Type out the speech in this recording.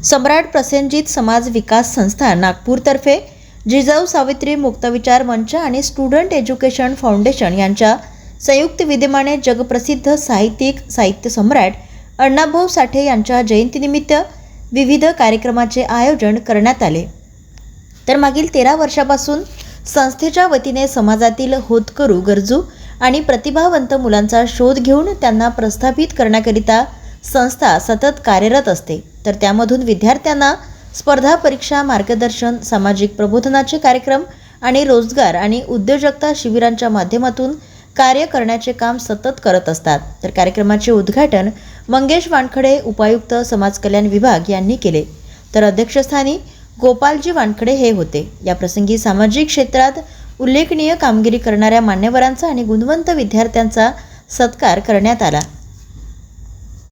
सम्राट प्रसेनजीत समाज विकास संस्था नागपूरतर्फे जिजाऊ सावित्री मुक्तविचार मंच आणि स्टुडंट एज्युकेशन फाउंडेशन यांच्या संयुक्त विद्यमाने जगप्रसिद्ध साहित्य सम्राट अण्णाभाऊ साठे यांच्या जयंतीनिमित्त विविध कार्यक्रमाचे आयोजन करण्यात आले। तर मागील 13 वर्षापासून संस्थेच्या वतीने समाजातील होतकरू, गरजू आणि प्रतिभावंत मुलांचा शोध घेऊन त्यांना प्रस्थापित करण्याकरिता संस्था सतत कार्यरत असते। तर त्यामधून विद्यार्थ्यांना स्पर्धा परीक्षा, मार्गदर्शन, सामाजिक प्रबोधनाचे कार्यक्रम आणि रोजगार आणि उद्योजकता शिबिरांच्या माध्यमातून कार्य करण्याचे काम सतत करत असतात। तर कार्यक्रमाचे उद्घाटन मंगेश वानखडे, उपायुक्त समाज कल्याण विभाग यांनी केले। तर अध्यक्षस्थानी गोपालजी वानखडे हे होते। या प्रसंगी सामाजिक क्षेत्रात उल्लेखनीय कामगिरी करणाऱ्या मान्यवरांचा आणि गुणवंत विद्यार्थ्यांचा सत्कार करण्यात आला।